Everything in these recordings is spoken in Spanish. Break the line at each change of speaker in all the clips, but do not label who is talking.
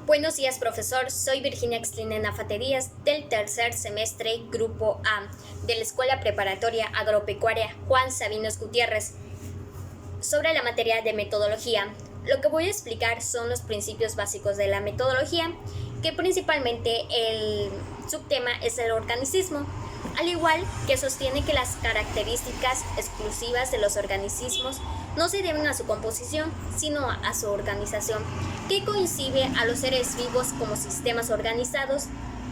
Buenos días, profesor. Soy Virginia Exlinena Faterías del tercer semestre Grupo A de la Escuela Preparatoria Agropecuaria Juan Sabinos Gutiérrez. Sobre la materia de metodología, lo que voy a explicar son los principios básicos de la metodología, que principalmente el subtema es el organicismo, al igual que sostiene que las características exclusivas de los organismos no se deben a su composición, sino a su organización, que concibe a los seres vivos como sistemas organizados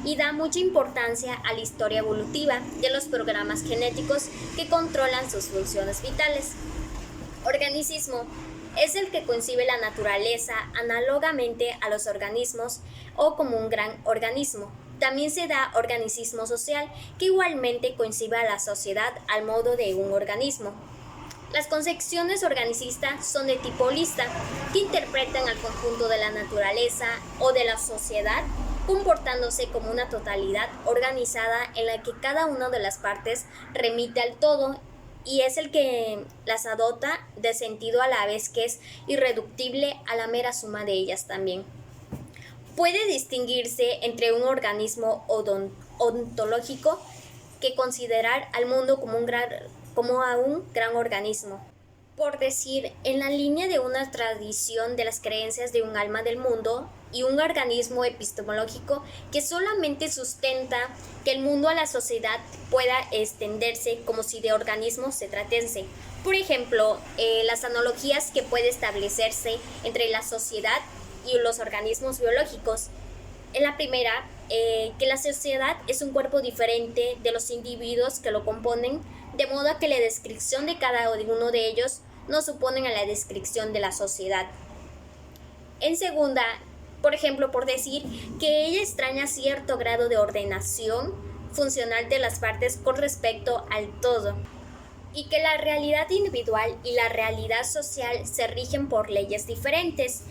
y da mucha importancia a la historia evolutiva de los programas genéticos que controlan sus funciones vitales. Organicismo es el que concibe la naturaleza análogamente a los organismos o como un gran organismo. También se da organicismo social, que igualmente concibe a la sociedad al modo de un organismo. Las concepciones organicistas son de tipo holista, que interpretan al conjunto de la naturaleza o de la sociedad, comportándose como una totalidad organizada en la que cada una de las partes remite al todo y es el que las adopta de sentido a la vez que es irreductible a la mera suma de ellas también. Puede distinguirse entre un organismo ontológico que considerar al mundo como a un gran organismo. Por decir, en la línea de una tradición de las creencias de un alma del mundo y un organismo epistemológico que solamente sustenta que el mundo a la sociedad pueda extenderse como si de organismos se tratase. Por ejemplo, las analogías que puede establecerse entre la sociedad y los organismos biológicos. En la primera, que la sociedad es un cuerpo diferente de los individuos que lo componen, de modo que la descripción de cada uno de ellos no suponen a la descripción de la sociedad. En segunda, por ejemplo, por decir que ella extraña cierto grado de ordenación funcional de las partes con respecto al todo, y que la realidad individual y la realidad social se rigen por leyes diferentes.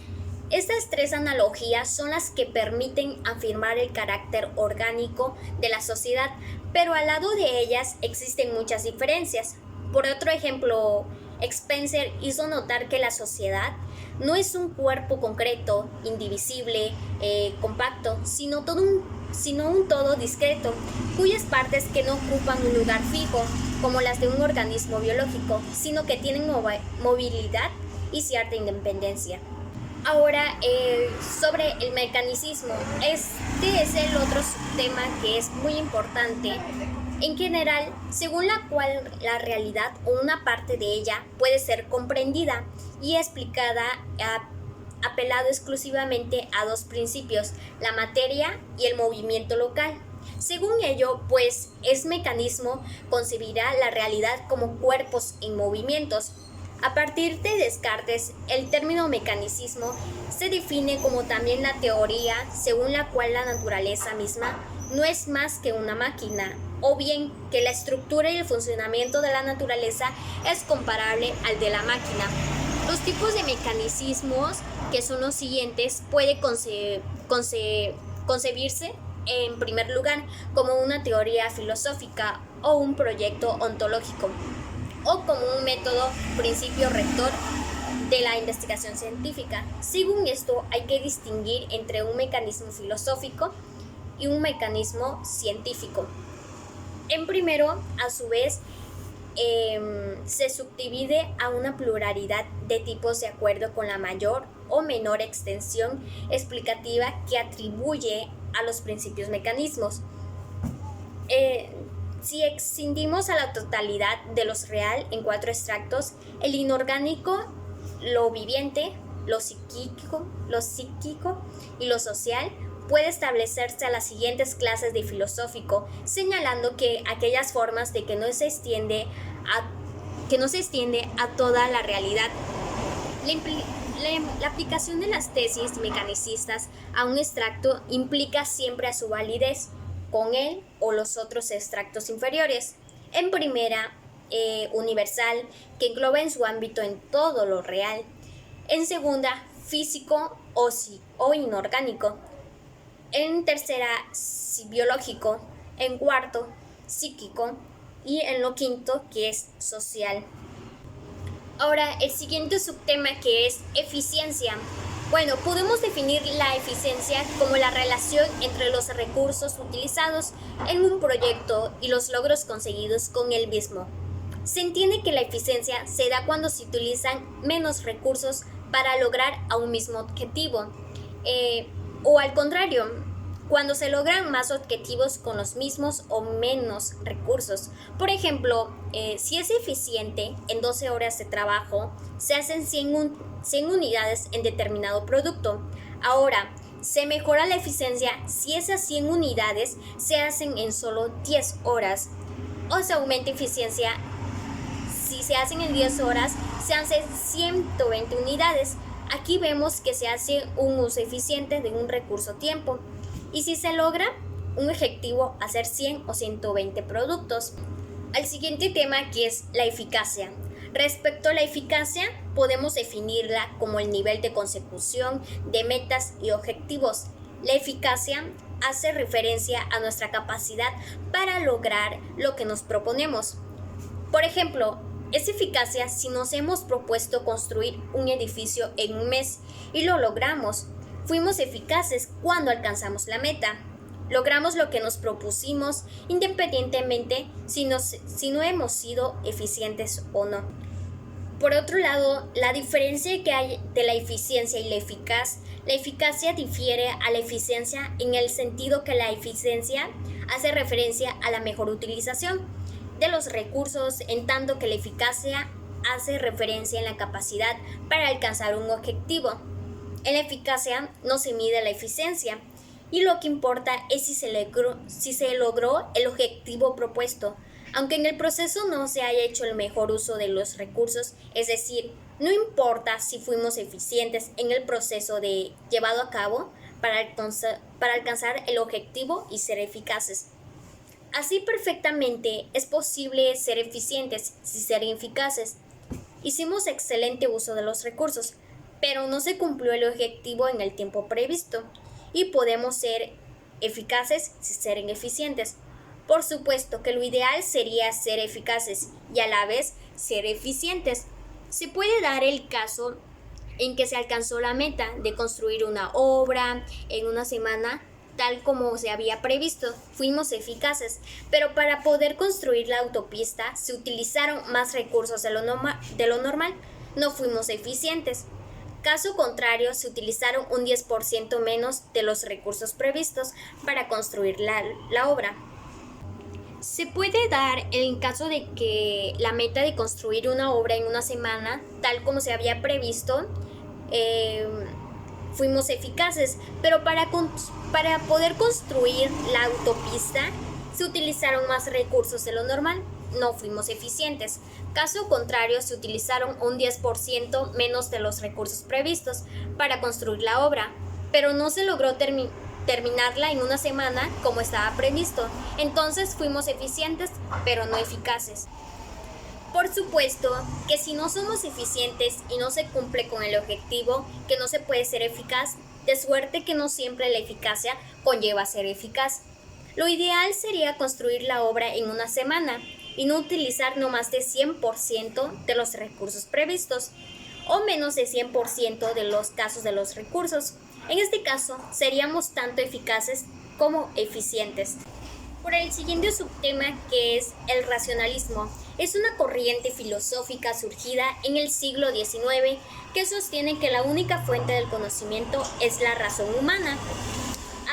Estas tres analogías son las que permiten afirmar el carácter orgánico de la sociedad, pero al lado de ellas existen muchas diferencias. Por otro ejemplo, Spencer hizo notar que la sociedad no es un cuerpo concreto, indivisible, compacto, sino un todo discreto, cuyas partes que no ocupan un lugar fijo, como las de un organismo biológico, sino que tienen movilidad y cierta independencia. Ahora, sobre el mecanicismo, este es el otro tema que es muy importante. En general, según la cual la realidad o una parte de ella puede ser comprendida y explicada apelado exclusivamente a dos principios, la materia y el movimiento local. Según ello, pues, es mecanismo concebirá la realidad como cuerpos en movimientos. A partir de Descartes, el término mecanicismo se define como también la teoría según la cual la naturaleza misma no es más que una máquina, o bien que la estructura y el funcionamiento de la naturaleza es comparable al de la máquina. Los tipos de mecanicismos, que son los siguientes, puede concebirse en primer lugar como una teoría filosófica o un proyecto ontológico, o como un método, principio rector de la investigación científica. Según esto, hay que distinguir entre un mecanismo filosófico y un mecanismo científico. En primero, a su vez, se subdivide a una pluralidad de tipos de acuerdo con la mayor o menor extensión explicativa que atribuye a los principios mecanismos. Si escindimos a la totalidad de lo real en cuatro extractos, el inorgánico, lo viviente, lo psíquico y lo social, puede establecerse a las siguientes clases de filosófico, señalando que aquellas formas de que no se extiende a toda la realidad. La aplicación de las tesis mecanicistas a un extracto implica siempre a su validez con él o los otros extractos inferiores. En primera, universal, que engloba en su ámbito en todo lo real. En segunda, físico o inorgánico. En tercera, biológico. En cuarto, psíquico. Y en lo quinto, que es social. Ahora, el siguiente subtema, que es eficiencia. Bueno, podemos definir la eficiencia como la relación entre los recursos utilizados en un proyecto y los logros conseguidos con el mismo. Se entiende que la eficiencia se da cuando se utilizan menos recursos para lograr a un mismo objetivo, o al contrario, cuando se logran más objetivos con los mismos o menos recursos. Por ejemplo, si es eficiente en 12 horas de trabajo, se hacen 100 unidades en determinado producto. Ahora, se mejora la eficiencia si esas 100 unidades se hacen en solo 10 horas. O se aumenta eficiencia si se hacen en 10 horas, se hacen 120 unidades. Aquí vemos que se hace un uso eficiente de un recurso tiempo. Y si se logra un objetivo, hacer 100 o 120 productos. Al siguiente tema, que es la eficacia. Respecto a la eficacia, podemos definirla como el nivel de consecución de metas y objetivos. La eficacia hace referencia a nuestra capacidad para lograr lo que nos proponemos. Por ejemplo, es eficacia si nos hemos propuesto construir un edificio en un mes y lo logramos. Fuimos eficaces cuando alcanzamos la meta. Logramos lo que nos propusimos independientemente si no hemos sido eficientes o no. Por otro lado, la diferencia que hay de la eficiencia y la eficacia difiere a la eficiencia en el sentido que la eficiencia hace referencia a la mejor utilización de los recursos, en tanto que la eficacia hace referencia en la capacidad para alcanzar un objetivo. En la eficacia no se mide la eficiencia y lo que importa es si se logró el objetivo propuesto, aunque en el proceso no se haya hecho el mejor uso de los recursos, es decir, no importa si fuimos eficientes en el proceso llevado a cabo para alcanzar el objetivo y ser eficaces. Así perfectamente es posible ser eficientes sin ser eficaces. Hicimos excelente uso de los recursos, pero no se cumplió el objetivo en el tiempo previsto y podemos ser eficaces sin ser ineficientes. Por supuesto que lo ideal sería ser eficaces y a la vez ser eficientes. Se puede dar el caso en que se alcanzó la meta de construir una obra en una semana, tal como se había previsto, fuimos eficaces, pero para poder construir la autopista se utilizaron más recursos de lo normal, no fuimos eficientes. Caso contrario, se utilizaron un 10% menos de los recursos previstos para construir la obra. Se puede dar en caso de que la meta de construir una obra en una semana, tal como se había previsto, fuimos eficaces, pero para poder construir la autopista se utilizaron más recursos de lo normal, no fuimos eficientes. Caso contrario, se utilizaron un 10% menos de los recursos previstos para construir la obra, pero no se logró terminarla en una semana como estaba previsto. Entonces fuimos eficientes, pero no eficaces. Por supuesto que si no somos eficientes y no se cumple con el objetivo, que no se puede ser eficaz, de suerte que no siempre la eficacia conlleva ser eficaz. Lo ideal sería construir la obra en una semana y no utilizar no más de 100% de los recursos previstos o menos de 100% de los casos de los recursos. En este caso, seríamos tanto eficaces como eficientes. Por el siguiente subtema, que es el racionalismo, es una corriente filosófica surgida en el siglo XIX que sostiene que la única fuente del conocimiento es la razón humana.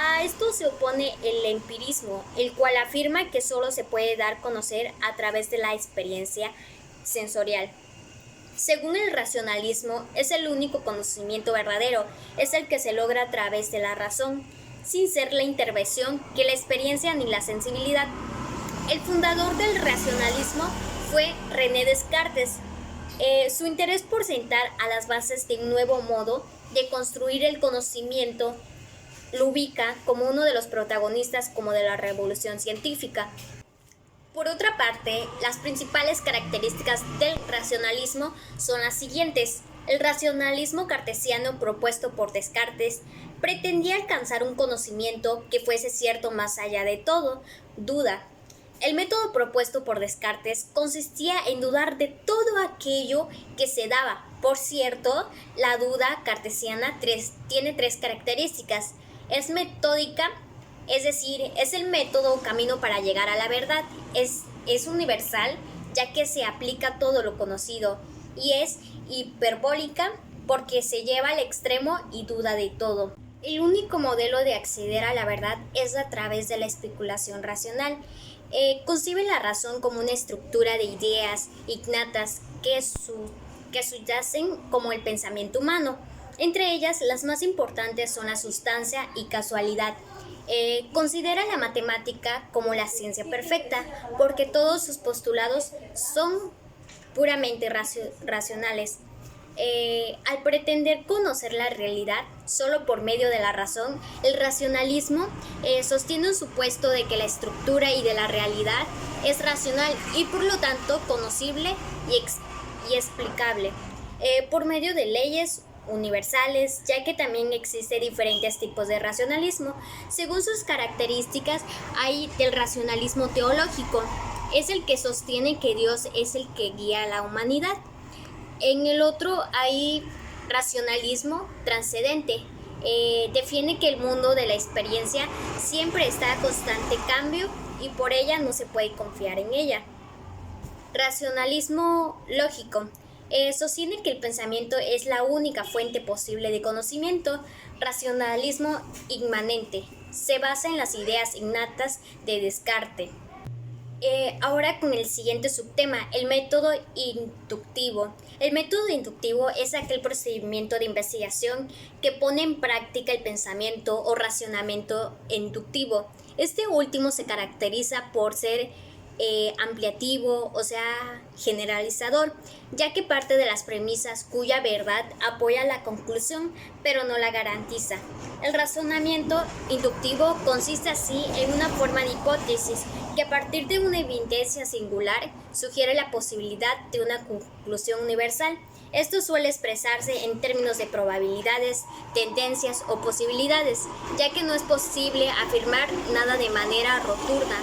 A esto se opone el empirismo, el cual afirma que solo se puede dar a conocer a través de la experiencia sensorial. Según el racionalismo, es el único conocimiento verdadero, es el que se logra a través de la razón, sin ser la intervención que la experiencia ni la sensibilidad. El fundador del racionalismo fue René Descartes. Su interés por sentar a las bases de un nuevo modo de construir el conocimiento lo ubica como uno de los protagonistas como de la revolución científica. Por otra parte, las principales características del racionalismo son las siguientes. El racionalismo cartesiano propuesto por Descartes pretendía alcanzar un conocimiento que fuese cierto más allá de todo duda. El método propuesto por Descartes consistía en dudar de todo aquello que se daba, Por cierto, la duda cartesiana tiene tres características. Es metódica, es decir, es el método o camino para llegar a la verdad. Es universal, ya que se aplica a todo lo conocido. Y es hiperbólica, porque se lleva al extremo y duda de todo. El único modelo de acceder a la verdad es a través de la especulación racional. Concibe la razón como una estructura de ideas innatas que subyacen como el pensamiento humano. Entre ellas, las más importantes son la sustancia y casualidad. Considera la matemática como la ciencia perfecta, porque todos sus postulados son puramente racionales. Al pretender conocer la realidad solo por medio de la razón, el racionalismo sostiene un supuesto de que la estructura y de la realidad es racional y por lo tanto conocible y explicable por medio de leyes universales, ya que también existen diferentes tipos de racionalismo. Según sus características, hay del racionalismo teológico, es el que sostiene que Dios es el que guía a la humanidad. En el otro hay racionalismo trascendente. Defiende que el mundo de la experiencia siempre está a constante cambio y por ella no se puede confiar en ella. Racionalismo lógico. Sostiene que el pensamiento es la única fuente posible de conocimiento. Racionalismo inmanente. Se basa en las ideas innatas de Descartes. Ahora con el siguiente subtema, el método inductivo. El método inductivo es aquel procedimiento de investigación que pone en práctica el pensamiento o razonamiento inductivo. Este último se caracteriza por ser ampliativo, o sea, generalizador, ya que parte de las premisas cuya verdad apoya la conclusión, pero no la garantiza. El razonamiento inductivo consiste así en una forma de hipótesis que a partir de una evidencia singular sugiere la posibilidad de una conclusión universal. Esto suele expresarse en términos de probabilidades, tendencias o posibilidades, ya que no es posible afirmar nada de manera rotunda,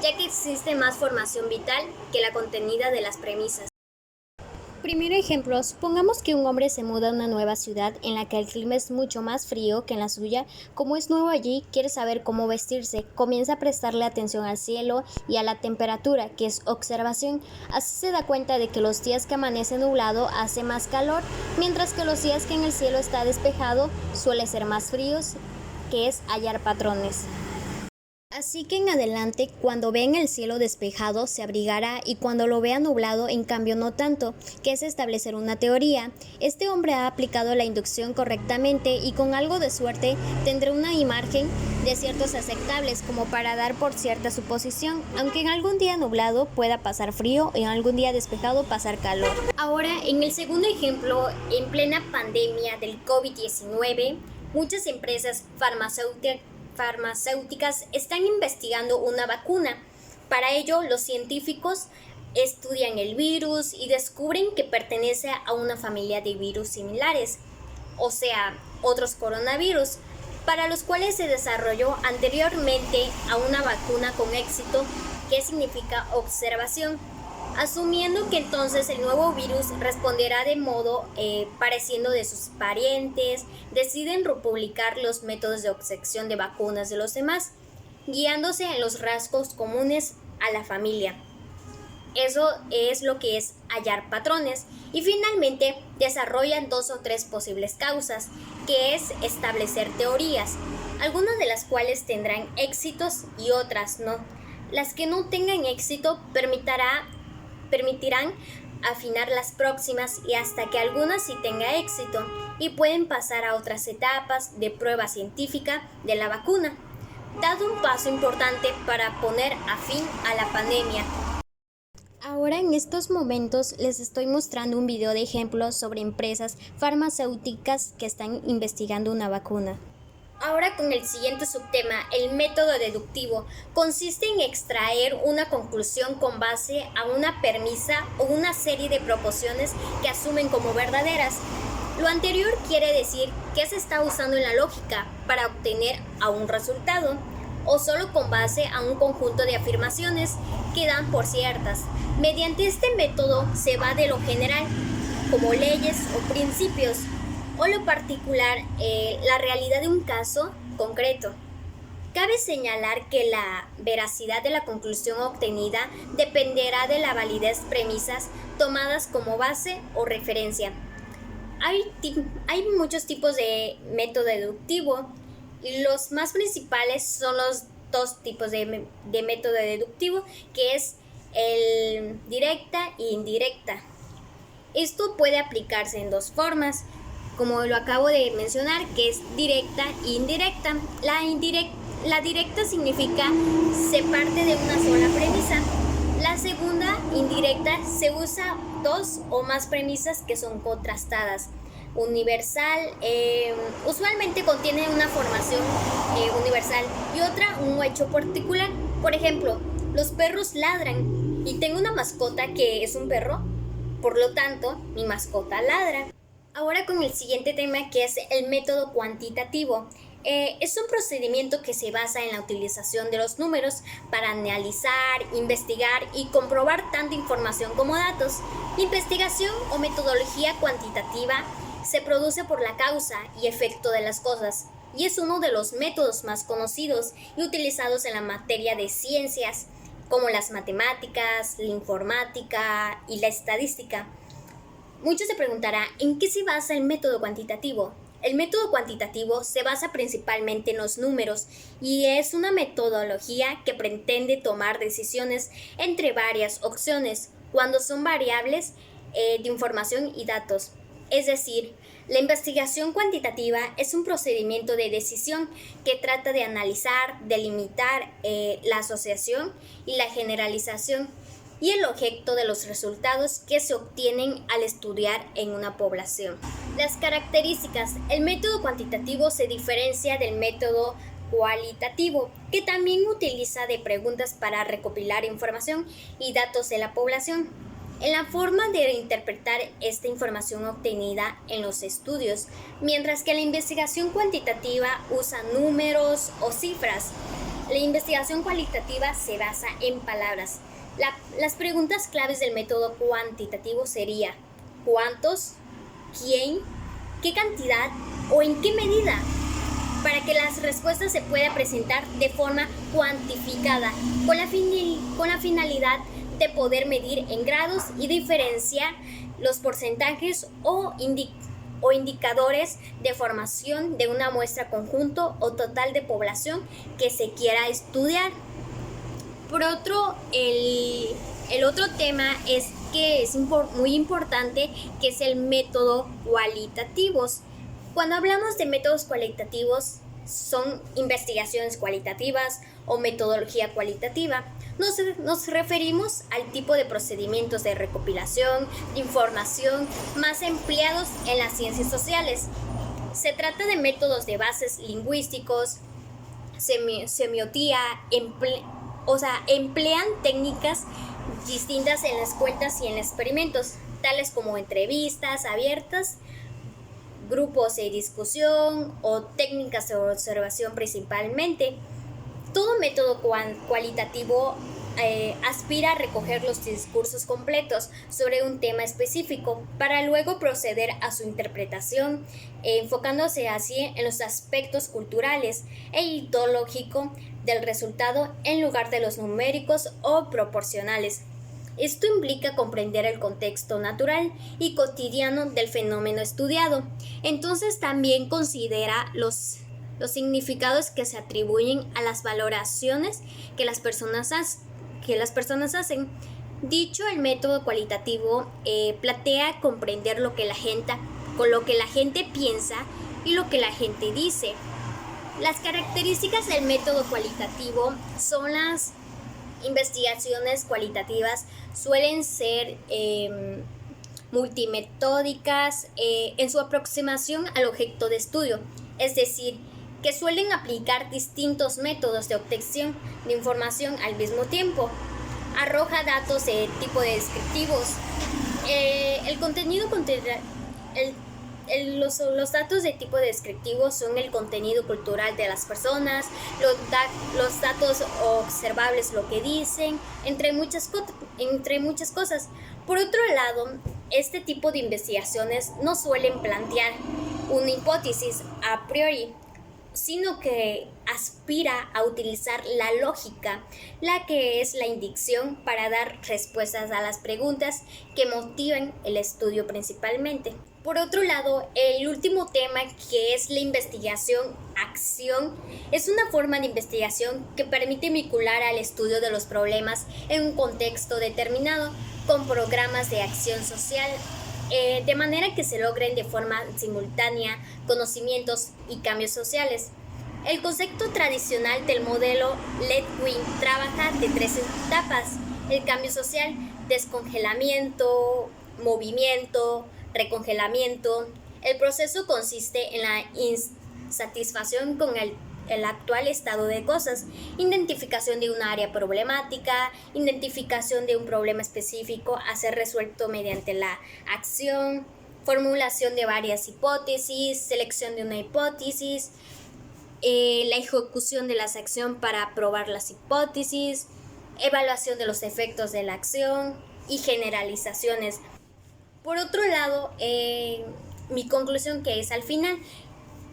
ya que existe más formación vital que la contenida de las premisas. Primer ejemplo, supongamos que un hombre se muda a una nueva ciudad en la que el clima es mucho más frío que en la suya. Como es nuevo allí, quiere saber cómo vestirse. Comienza a prestarle atención al cielo y a la temperatura, que es observación. Así se da cuenta de que los días que amanece nublado hace más calor, mientras que los días que en el cielo está despejado suele ser más fríos, que es hallar patrones. Así que en adelante, cuando vea el cielo despejado, se abrigará, y cuando lo vea nublado, en cambio no tanto, que es establecer una teoría. Este hombre ha aplicado la inducción correctamente y con algo de suerte tendrá una imagen de ciertos aceptables como para dar por cierta suposición, aunque en algún día nublado pueda pasar frío y en algún día despejado pasar calor. Ahora, en el segundo ejemplo, en plena pandemia del COVID-19, muchas empresas farmacéuticas están investigando una vacuna. Para ello, los científicos estudian el virus y descubren que pertenece a una familia de virus similares, o sea, otros coronavirus, para los cuales se desarrolló anteriormente a una vacuna con éxito, que significa observación, asumiendo que entonces el nuevo virus responderá de modo pareciendo de sus parientes. Deciden republicar los métodos de observación de vacunas de los demás, guiándose en los rasgos comunes a la familia. Eso es lo que es hallar patrones. Y finalmente desarrollan 2 o 3 posibles causas, que es establecer teorías, algunas de las cuales tendrán éxitos y otras no. Las que no tengan éxito permitirán afinar las próximas y hasta que algunas sí tenga éxito y pueden pasar a otras etapas de prueba científica de la vacuna, dado un paso importante para poner a fin a la pandemia. Ahora en estos momentos les estoy mostrando un video de ejemplos sobre empresas farmacéuticas que están investigando una vacuna. Ahora con el siguiente subtema, el método deductivo, consiste en extraer una conclusión con base a una premisa o una serie de proposiciones que asumen como verdaderas. Lo anterior quiere decir que se está usando en la lógica para obtener a un resultado, o solo con base a un conjunto de afirmaciones que dan por ciertas. Mediante este método se va de lo general, como leyes o principios, o lo particular, la realidad de un caso concreto. Cabe señalar que la veracidad de la conclusión obtenida dependerá de la validez premisas tomadas como base o referencia. Hay muchos tipos de método deductivo y los más principales son los dos tipos de método deductivo, que es el directa e indirecta. Esto puede aplicarse en dos formas, como lo acabo de mencionar, que es directa e indirecta. La directa significa se parte de una sola premisa. La segunda, indirecta, se usa dos o más premisas que son contrastadas. Universal, usualmente contiene una formación universal y otra un hecho particular. Por ejemplo, los perros ladran y tengo una mascota que es un perro, por lo tanto, mi mascota ladra. Ahora con el siguiente tema, que es el método cuantitativo. Es un procedimiento que se basa en la utilización de los números para analizar, investigar y comprobar tanta información como datos. La investigación o metodología cuantitativa se produce por la causa y efecto de las cosas y es uno de los métodos más conocidos y utilizados en la materia de ciencias, como las matemáticas, la informática y la estadística. Muchos se preguntarán, ¿en qué se basa el método cuantitativo? El método cuantitativo se basa principalmente en los números y es una metodología que pretende tomar decisiones entre varias opciones cuando son variables de información y datos. Es decir, la investigación cuantitativa es un procedimiento de decisión que trata de analizar, delimitar la asociación y la generalización y el objeto de los resultados que se obtienen al estudiar en una población. Las características. El método cuantitativo se diferencia del método cualitativo, que también utiliza de preguntas para recopilar información y datos de la población. En la forma de interpretar esta información obtenida en los estudios, mientras que la investigación cuantitativa usa números o cifras. La investigación cualitativa se basa en palabras. Las preguntas claves del método cuantitativo serían ¿cuántos? ¿Quién? ¿Qué cantidad? ¿O en qué medida? Para que las respuestas se puedan presentar de forma cuantificada, con la finalidad de poder medir en grados y diferenciar los porcentajes o indicadores de formación de una muestra conjunto o total de población que se quiera estudiar. Por otro, el otro tema es que es muy importante, que es el método cualitativos. Cuando hablamos de métodos cualitativos, son investigaciones cualitativas o metodología cualitativa. Nos referimos al tipo de procedimientos de recopilación de información más empleados en las ciencias sociales. Se trata de métodos de bases lingüísticos, semiotía, emplean técnicas distintas en las cuentas y en los experimentos, tales como entrevistas abiertas, grupos de discusión o técnicas de observación principalmente. Todo método cualitativo aspira a recoger los discursos completos sobre un tema específico para luego proceder a su interpretación, enfocándose así en los aspectos culturales e ideológicos del resultado en lugar de los numéricos o proporcionales. Esto implica comprender el contexto natural y cotidiano del fenómeno estudiado. Entonces también considera los significados que se atribuyen a las valoraciones que las personas hacen. Dicho, el método cualitativo plantea comprender lo que la gente piensa y lo que la gente dice. Las características del método cualitativo son las investigaciones cualitativas suelen ser multimetódicas en su aproximación al objeto de estudio, es decir, que suelen aplicar distintos métodos de obtención de información al mismo tiempo. Arroja datos de tipo de descriptivos. Los datos de tipo descriptivo son el contenido cultural de las personas, los datos observables, lo que dicen, entre muchas cosas. Por otro lado, este tipo de investigaciones no suelen plantear una hipótesis a priori, sino que aspira a utilizar la lógica, la que es la inducción, para dar respuestas a las preguntas que motivan el estudio principalmente. Por otro lado, el último tema, que es la investigación-acción, es una forma de investigación que permite vincular al estudio de los problemas en un contexto determinado con programas de acción social, de manera que se logren de forma simultánea conocimientos y cambios sociales. El concepto tradicional del modelo Letwin trabaja de 3 etapas: el cambio social, descongelamiento, movimiento, recongelamiento. El proceso consiste en la insatisfacción con el actual estado de cosas, identificación de un área problemática, identificación de un problema específico a ser resuelto mediante la acción, formulación de varias hipótesis, selección de una hipótesis, la ejecución de la acción para probar las hipótesis, evaluación de los efectos de la acción y generalizaciones. Por otro lado, mi conclusión, que es al final,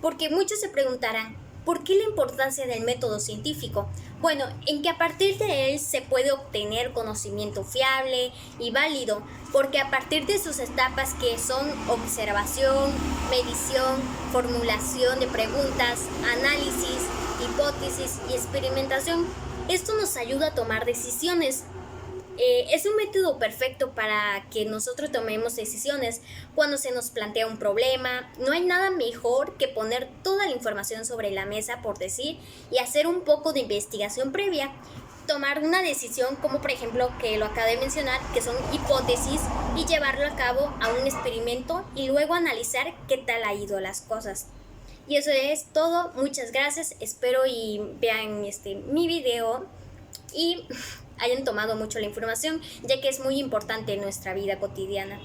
porque muchos se preguntarán, ¿por qué la importancia del método científico? Bueno, en que a partir de él se puede obtener conocimiento fiable y válido, porque a partir de sus etapas, que son observación, medición, formulación de preguntas, análisis, hipótesis y experimentación, esto nos ayuda a tomar decisiones. Es un método perfecto para que nosotros tomemos decisiones cuando se nos plantea un problema. No hay nada mejor que poner toda la información sobre la mesa, por decir, y hacer un poco de investigación previa. Tomar una decisión, como por ejemplo, que lo acabo de mencionar, que son hipótesis, y llevarlo a cabo a un experimento y luego analizar qué tal ha ido las cosas. Y eso es todo. Muchas gracias. Espero y vean mi video y hayan tomado mucho la información, ya que es muy importante en nuestra vida cotidiana.